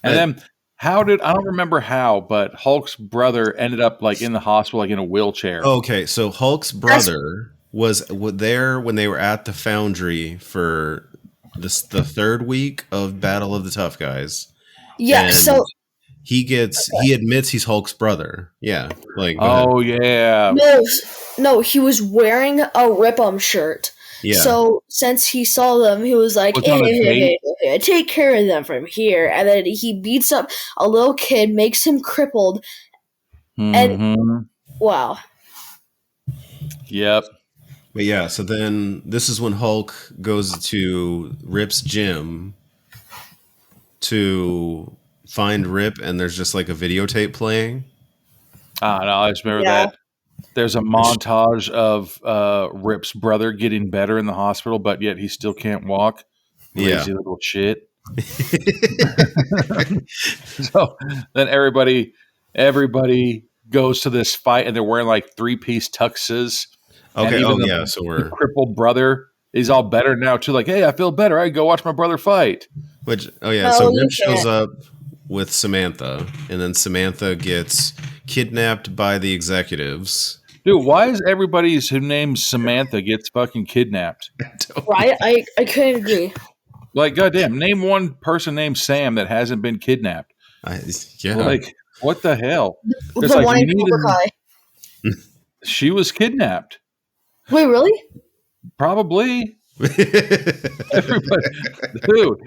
And then I don't remember how, but Hulk's brother ended up like in the hospital, like in a wheelchair. Okay, so Hulk's brother was there when they were at the Foundry for the third week of Battle of the Tough Guys. Yeah, And so he admits he's Hulk's brother. Yeah. Like, oh yeah. No, he was wearing a Rip-'em shirt. yeah. So since he saw them, he was like, hey, take care of them from here. And then he beats up a little kid, makes him crippled. And wow. Yep. But yeah, so then this is when Hulk goes to Rip's gym to find Rip, and there's just like a videotape playing. No, I just remember that. There's a montage of Rip's brother getting better in the hospital, but yet he still can't walk. Lazy little shit. So then everybody goes to this fight, and they're wearing like 3-piece tuxes. Okay. So the crippled brother, he's all better now too. Like, hey, I feel better. I can go watch my brother fight. So Rip shows up with Samantha, and then Samantha gets kidnapped by the executives. Dude, why is everybody whose name's Samantha gets fucking kidnapped? Right? I couldn't agree. Like, goddamn, name one person named Sam that hasn't been kidnapped. Like, what the hell? It's The like one in Cobra Kai. she was kidnapped. Wait, really? Probably. Everybody. Dude.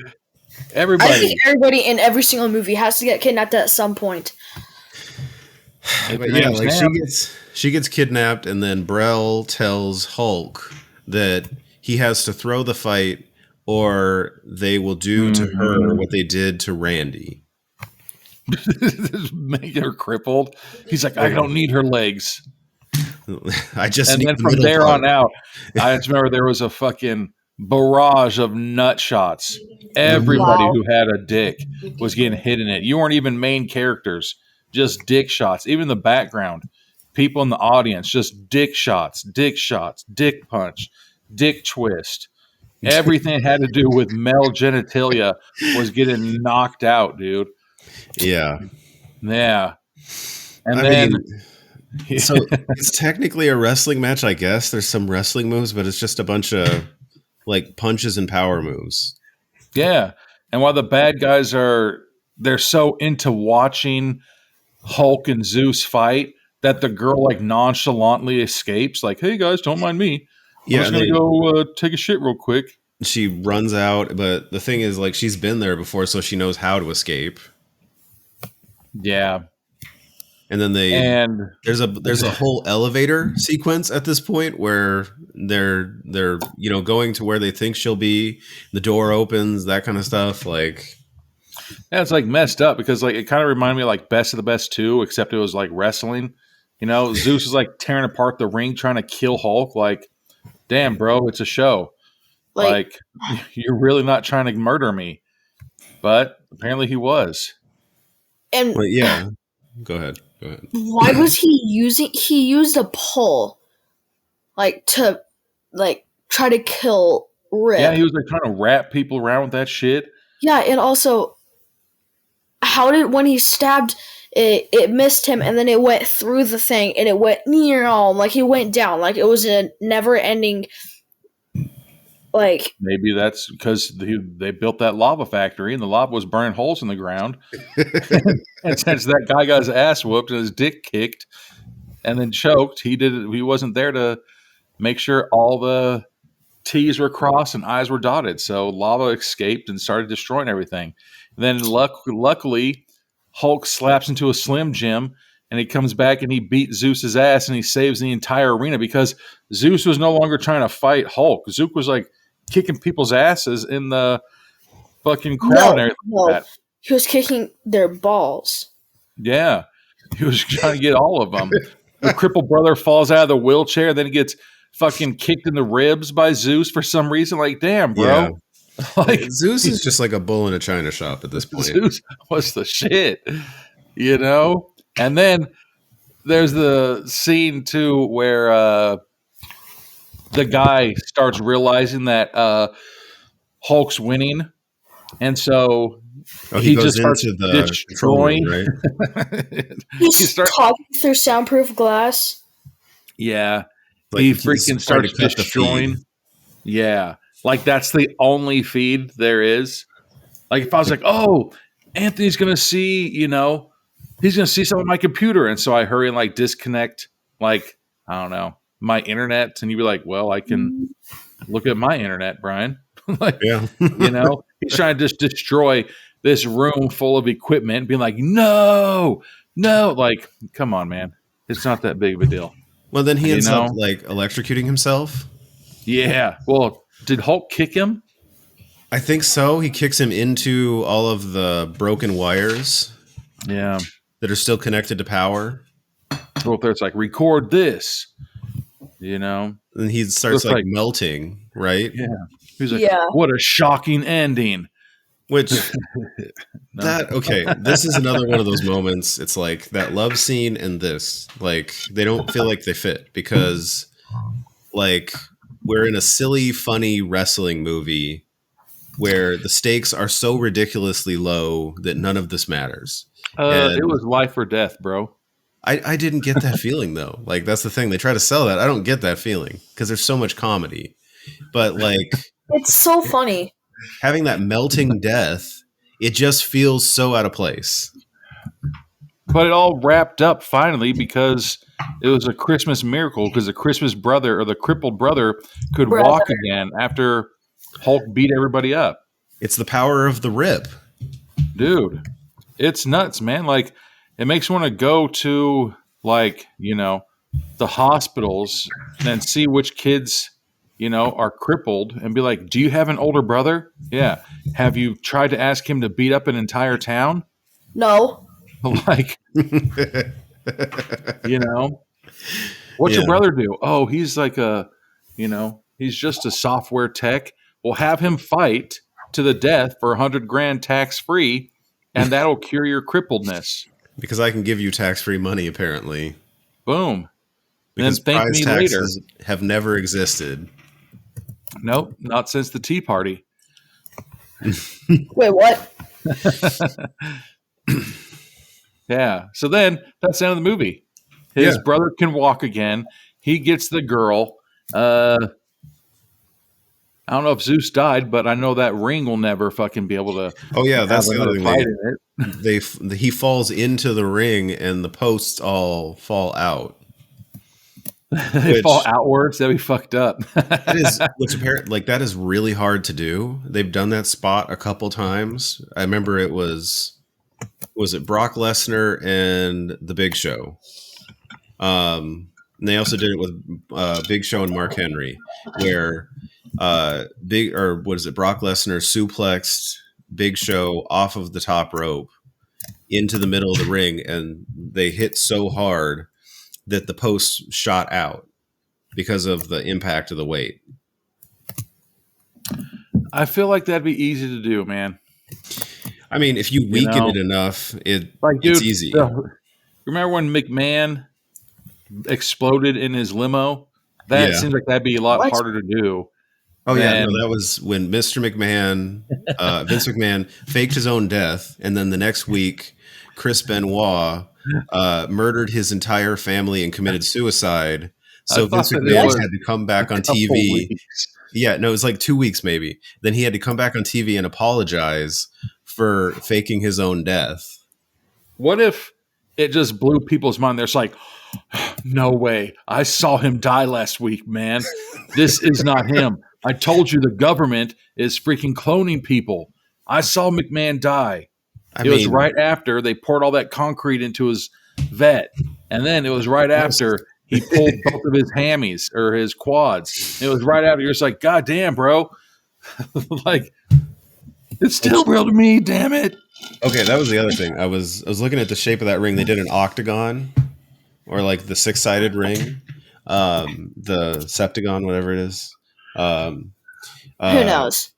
Everybody. I think everybody in every single movie has to get kidnapped at some point. But yeah, like she gets kidnapped, and then Brell tells Hulk that he has to throw the fight, or they will do to her what they did to Randy. Make her crippled. He's like, I don't need her legs. And then from there on out, I just remember there was a fucking barrage of nut shots. Everybody who had a dick was getting hit in it. You weren't even main characters, just dick shots. Even the background, people in the audience, just dick shots, dick punch, dick twist. Everything had to do with male genitalia was getting knocked out, dude. Yeah. Yeah. And so it's technically a wrestling match, I guess. There's some wrestling moves, but it's just a bunch of like punches and power moves. Yeah. And while the bad guys they're so into watching Hulk and Zeus fight that the girl like nonchalantly escapes. Like, hey guys, don't mind me. I'm just going to go take a shit real quick. She runs out, but the thing is, like, she's been there before, so she knows how to escape. Yeah. And then there's a whole elevator sequence at this point where they're going to where they think she'll be. The door opens, that kind of stuff. Like, yeah, it's like messed up because like it kind of reminded me of like Best of the Best 2, except it was like wrestling. Zeus is like tearing apart the ring trying to kill Hulk. Like, damn, bro, it's a show. Like you're really not trying to murder me, but apparently he was. But yeah, go ahead. Why was he used a pole, like to, like try to kill Rip? Yeah, he was like trying to wrap people around with that shit. Yeah, and also, when he stabbed it missed him, and then it went through the thing, and it went like he went down, like it was a never-ending. Like maybe that's because they built that lava factory, and the lava was burning holes in the ground. And since that guy got his ass whooped and his dick kicked, and then choked, he wasn't there to make sure all the T's were crossed and I's were dotted. So lava escaped and started destroying everything. And then luckily, Hulk slaps into a Slim Jim, and he comes back and he beats Zeus's ass, and he saves the entire arena because Zeus was no longer trying to fight Hulk. Zeus was like kicking people's asses in the fucking crowd and everything like that. He was kicking their balls. Yeah. He was trying to get all of them. The crippled brother falls out of the wheelchair, then he gets fucking kicked in the ribs by Zeus for some reason. Like, damn, bro. Yeah. Like Zeus is just like a bull in a china shop at this point. Zeus was the shit, And then there's the scene too where the guy starts realizing that Hulk's winning, and so he he goes just starts into the control room, destroying. right? he He's starts, talking through soundproof glass. yeah, Like he he's freaking trying to starts cut the feed. destroying. Yeah, like that's the only feed there is. Like if I was like, oh, Anthony's gonna see, he's gonna see some of my computer, and so I hurry and like disconnect, like I don't know, my internet, and you'd be like, well, I can look at my internet, Brian. Like, Yeah. he's trying to just destroy this room full of equipment, being like, no, like, come on, man, it's not that big of a deal, Well, then he you ends up know? like electrocuting himself. Yeah. Well, did Hulk kick him? I think so. He kicks him into all of the broken wires Yeah. that are still connected to power. Well, if there's like record this, you know. And he starts Looks like melting, right? yeah. He's like, Yeah. what a shocking ending. Which No. this is another one of those moments. It's like that love scene and this, like they don't feel like they fit because like we're in a silly, funny wrestling movie where the stakes are so ridiculously low that none of this matters. It was life or death, bro. I didn't get that feeling though. Like that's the thing. They try to sell that. I don't get that feeling because there's so much comedy. But like It's so funny. having that melting death, it just feels so out of place. But it all wrapped up finally because it was a Christmas miracle because the Christmas brother or the crippled brother could walk again after Hulk beat everybody up. It's the power of the rip. Dude, it's nuts, man. Like, it makes you want to go to, like, the hospitals and see which kids, are crippled and be like, do you have an older brother? Yeah. Have you tried to ask him to beat up an entire town? No. Like, what's your brother do? Oh, he's like he's just a software tech. We'll have him fight to the death for $100,000 tax free, and that'll cure your crippledness. Because I can give you tax-free money, apparently. Boom. Because then thank prize me taxes later. have never existed. Nope, not since the Tea Party. Wait, what? Yeah. So then that's the end of the movie. His brother can walk again. He gets the girl. I don't know if Zeus died, but I know that ring will never fucking be able to. Oh yeah, that's the other fight thing. He falls into the ring, and the posts all fall out. They fall outwards. That'd be fucked up. That is what's apparent. Like that is really hard to do. They've done that spot a couple times. I remember it was it Brock Lesnar and the Big Show. And they also did it with Big Show and Mark Henry, where Brock Lesnar suplexed Big Show off of the top rope into the middle of the ring, and they hit so hard that the post shot out because of the impact of the weight. I feel like that'd be easy to do, man. I mean, if you weaken it enough, it's easy. Remember when McMahon exploded in his limo? That seems like that'd be a lot harder to do. Oh yeah, no, that was when Mr. McMahon, Vince McMahon, faked his own death, and then the next week, Chris Benoit murdered his entire family and committed suicide. So Vince McMahon had to come back on TV. Yeah, no, it was like 2 weeks maybe. Then he had to come back on TV and apologize for faking his own death. What if it just blew people's mind? There's like, no way. I saw him die last week, man. This is not him. I told you the government is freaking cloning people. I saw McMahon die. It was right after they poured all that concrete into his vet. And then it was right after he pulled both of his hammies or his quads. It was right after. You're just like, God damn, bro. Like, it's still real to me, damn it. Okay, that was the other thing. I was looking at the shape of that ring. They did an octagon or like the 6-sided ring. The septagon, whatever it is. Who knows?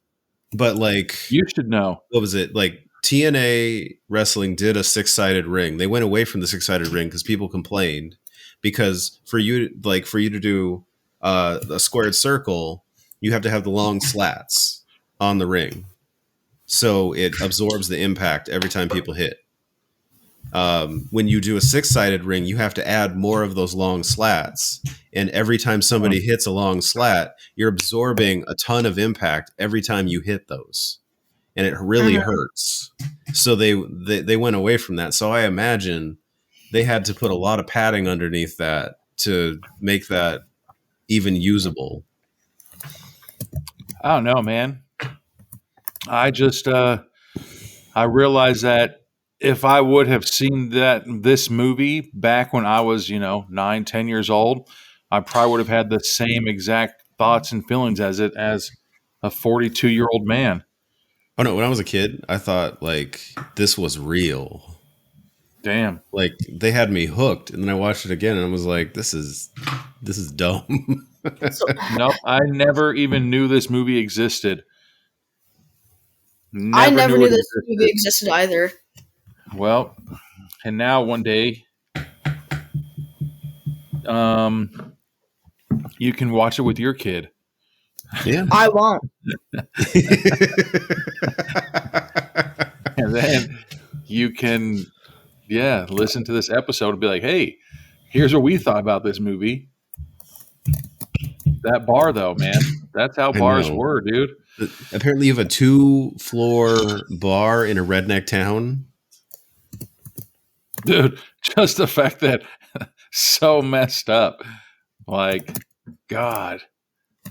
But like, you should know. What was it like? TNA Wrestling did a 6-sided ring. They went away from the 6-sided ring because people complained. Because for you to do a squared circle, you have to have the long slats on the ring, so it absorbs the impact every time people hit. When you do a 6-sided ring, you have to add more of those long slats, and every time somebody hits a long slat, you're absorbing a ton of impact every time you hit those, and it really hurts. So they went away from that. So I imagine they had to put a lot of padding underneath that to make that even usable. I don't know, man. I just I realized that if I would have seen this movie back when I was, 9, 10 years old, I probably would have had the same exact thoughts and feelings as a 42-year-old man. Oh no, when I was a kid, I thought like this was real. Damn. Like they had me hooked, and then I watched it again and I was like, this is dumb. Nope, I never even knew this movie existed. I never knew this movie existed either. Well, and now one day, you can watch it with your kid. Yeah. I won't. And then you can, listen to this episode and be like, hey, here's what we thought about this movie. That bar, though, man. That's how bars were, dude. Apparently you have a 2-floor bar in a redneck town. Dude, just the fact that so messed up. Like, God.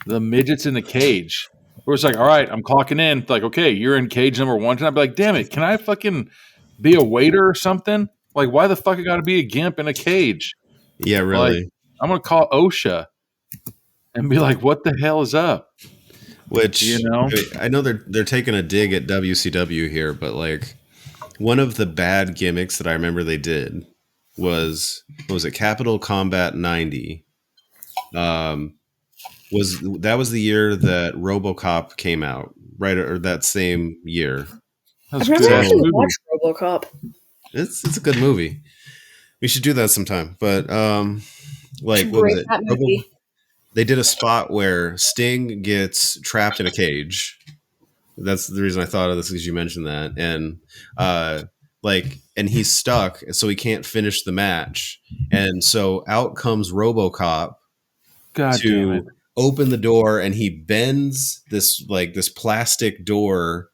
The midgets in the cage. Where it's like, all right, I'm clocking in. Like, okay, you're in cage number 1. And I'd be like, damn it, can I fucking be a waiter or something? Like, why the fuck I gotta be a gimp in a cage? Yeah, really. Like, I'm gonna call OSHA and be like, what the hell is up? Which, I know they're taking a dig at WCW here, but like one of the bad gimmicks that I remember they did was, what was it, Capital Combat 90. Was the year that RoboCop came out, right? Or that same year. I've never actually watched RoboCop. It's a good movie. We should do that sometime. But like, what was it? They did a spot where Sting gets trapped in a cage. That's the reason I thought of this, because you mentioned that. And and he's stuck, so he can't finish the match. And so out comes RoboCop to open the door, and he bends this plastic door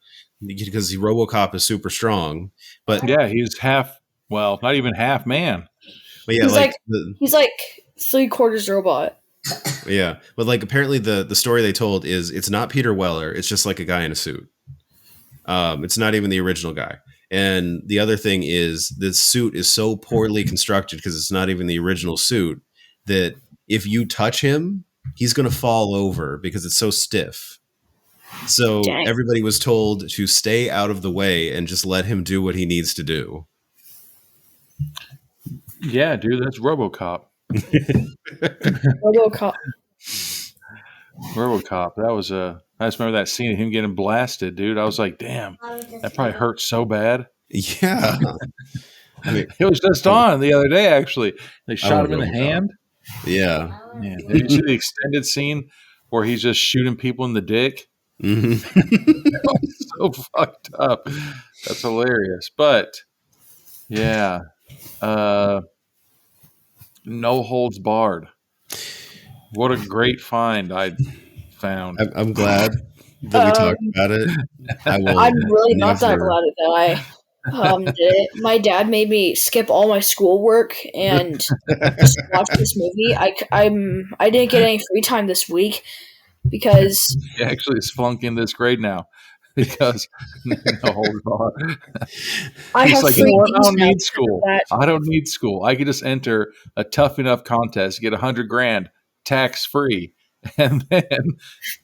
because RoboCop is super strong. But yeah, he's not even half man. But yeah, he's like 3/4 robot. Yeah, but like apparently the story they told is it's not Peter Weller. It's just like a guy in a suit. It's not even the original guy. And the other thing is this suit is so poorly constructed because it's not even the original suit that if you touch him, he's going to fall over because it's so stiff. So everybody was told to stay out of the way and just let him do what he needs to do. Yeah, dude, that's RoboCop. RoboCop. That was I just remember that scene of him getting blasted, dude. I was like, damn, that probably hurt so bad. Yeah. I mean, it was just on the other day, actually. They shot him in the hand. Yeah. Did you see the extended scene where he's just shooting people in the dick? Mm-hmm. So fucked up. That's hilarious. But yeah. No holds barred. What a great find I found. I'm glad that we talked about it. I'm really not that glad that I did it. My dad made me skip all my schoolwork and just watch this movie. I didn't get any free time this week because he actually is flunking this grade now because no holds barred. He's like, I don't need school. I don't need school. I could just enter a tough enough contest, get $100,000 tax free, and then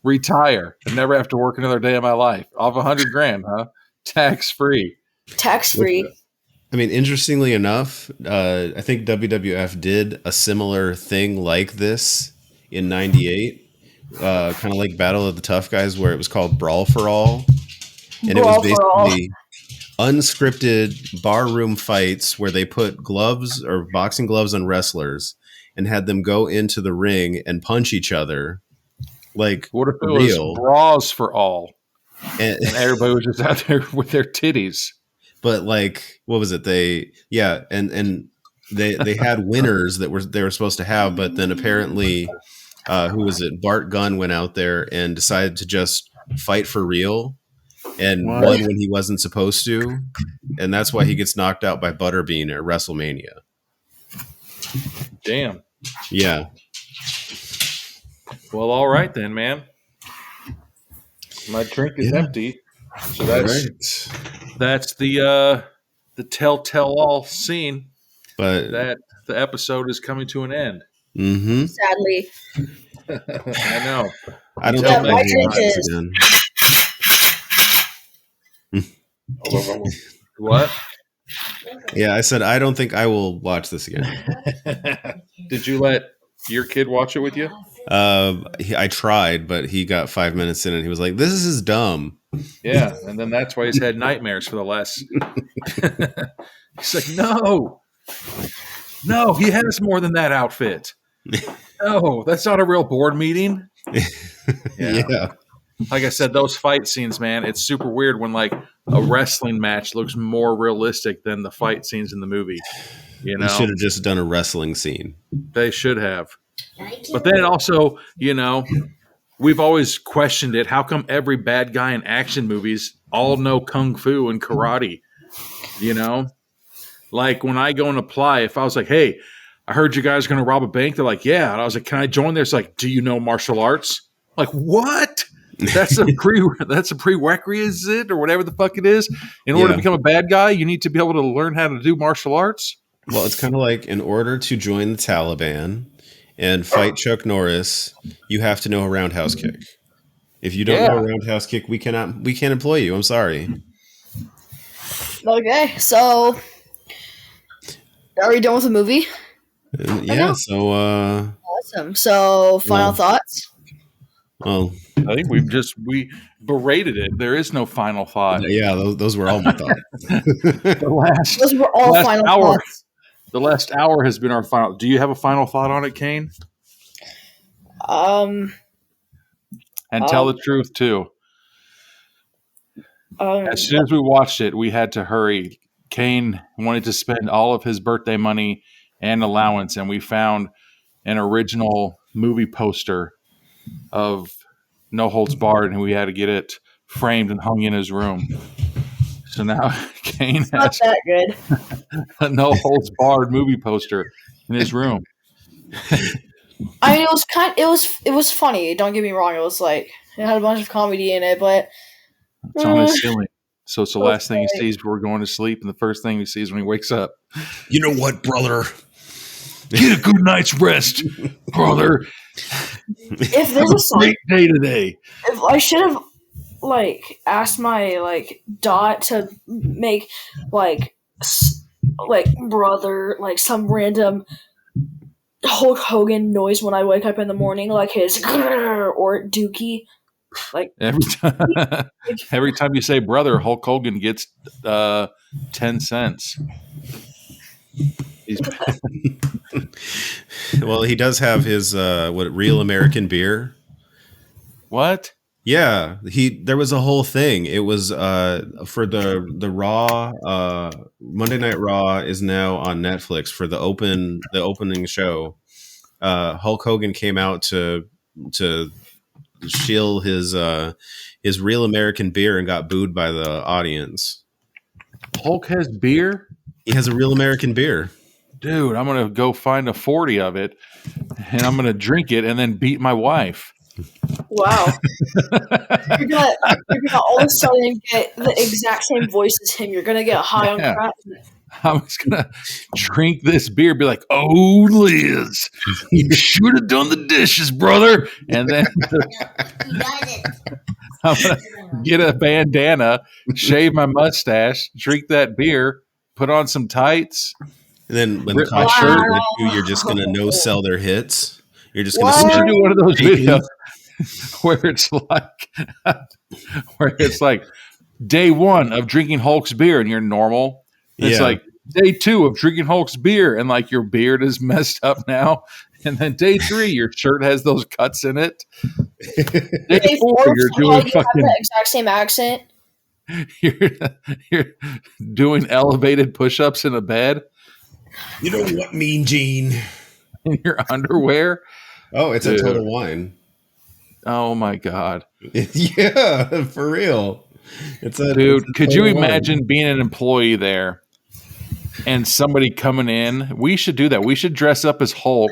retire and never have to work another day of my life off $100,000, huh? Tax free. Tax free. I mean, interestingly enough, I think WWF did a similar thing like this in '98, kind of like Battle of the Tough Guys, where it was called Brawl for All, and it was basically unscripted barroom fights where they put gloves or boxing gloves on wrestlers and had them go into the ring and punch each other. Like, What if it real. was bras for all? And everybody was just out there with their titties. But like, what was it? They had winners they were supposed to have, but then apparently, who was it? Bart Gunn went out there and decided to just fight for real, and won when he wasn't supposed to, and that's why he gets knocked out by Butterbean at WrestleMania. Damn. Yeah. Well, all right then, man. My drink is empty, so that's the telltale all scene. But that the episode is coming to an end. Mm-hmm. Sadly. I know. I don't Yeah, think my I can drink watch this is- again. What? Yeah, I said I don't think I will watch this again. Did you let your kid watch it with you? I tried, but he got 5 minutes in and he was like, "This is dumb." Yeah, and then that's why he's had nightmares for the last. He's like, no, he has more than that outfit. No, that's not a real board meeting. Yeah. Like I said, those fight scenes, man, it's super weird when like a wrestling match looks more realistic than the fight scenes in the movie. You know, They should have just done a wrestling scene. they should have. But then also, you know, we've always questioned it. How come every bad guy in action movies all know kung fu and karate? You know, like when I go and apply, if I was like, "Hey, I heard you guys are going to rob a bank," they're like, "Yeah," and I was like, "Can I join there?" It's like, "Do you know martial arts?" Like, what? That's a prerequisite or whatever the fuck it is. In order to become a bad guy, you need to be able to learn how to do martial arts. Well, it's kind of like in order to join the Taliban and fight Chuck Norris, you have to know a roundhouse kick. If you don't know a roundhouse kick, we can't employ you. I'm sorry. Okay, so are you done with the movie? Yeah. So, Awesome. So, final thoughts? well, I think we berated it. There is no final thought. yeah, those were all my thoughts. Those were all final thoughts. The last hour has been our final. Do you have a final thought on it, Kane? And tell the truth too. As soon as we watched it, we had to hurry. Kane wanted to spend all of his birthday money and allowance, and we found an original movie poster of No Holds Barred, and we had to get it framed and hung in his room. So now Kane Not has that good. a No Holds Barred movie poster in his room. I mean, it was funny. Don't get me wrong. It was like it had a bunch of comedy in it, but It's on his ceiling. So it's the last thing he sees before going to sleep, and the first thing he sees when he wakes up. You know what, brother? Get a good night's rest, brother. if there's a song, Great day today. if I should have asked my dot to make brother some random Hulk Hogan noise when I wake up in the morning, like his or Dookie. Every time you say brother, Hulk Hogan gets 10 cents. Well, he does have his real American beer. What? Yeah, there was a whole thing. It was for the Raw Monday Night Raw is now on Netflix for the opening show. Hulk Hogan came out to shill his real American beer and got booed by the audience. Hulk has beer? He has a real American beer. Dude, I'm going to go find a 40 of it and I'm going to drink it and then beat my wife. Wow. You're gonna all of a sudden get the exact same voice as him. You're gonna get high on crap. I'm just gonna drink this beer, be like, "Oh, Liz, you should have done the dishes, brother." And then I'm gonna get a bandana, shave my mustache, drink that beer, put on some tights. And then when Rip the my cops shirt. at you, you're just gonna no sell their hits. You're just gonna What? We should start do one of those taking- videos where it's like, day 1 of drinking Hulk's beer and you're normal. It's Yeah. like day 2 of drinking Hulk's beer and like your beard is messed up now. And then day 3, your shirt has those cuts in it. Day Day 4, four, you're somehow doing you have fucking the exact same accent. you're doing elevated push-ups in a bed You know what, Mean Gene? in your underwear. Oh, it's Dude. a Total Wine. Oh my God. Yeah, for real. Dude, could you Total Wine. imagine being an employee there and somebody coming in? We should do that. We should dress up as Hulk,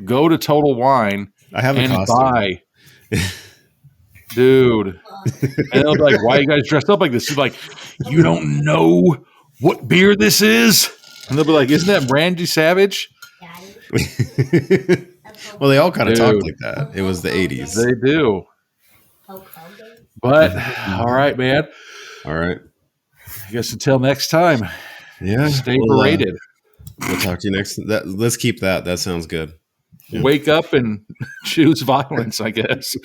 go to Total Wine, I have a and costume. buy. Dude. And they'll be like, why are you guys dressed up like this? He's like, you don't know what beer this is? And they'll be like, isn't that Randy Savage? Well, they all kind of Dude. talked like that. It was the 80s. They do. But, all right, man. All right. I guess until next time, Yeah. stay We'll berated. talk to you next. Let's keep that. That sounds good. Yeah. Wake up and choose violence, I guess.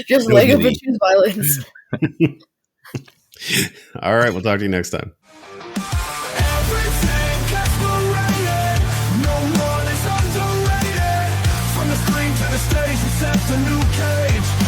Just No wake up and pity. choose violence. All right. We'll talk to you next time. Everything gets berated. No one is underrated. From the screen to the stage, we set the new cage.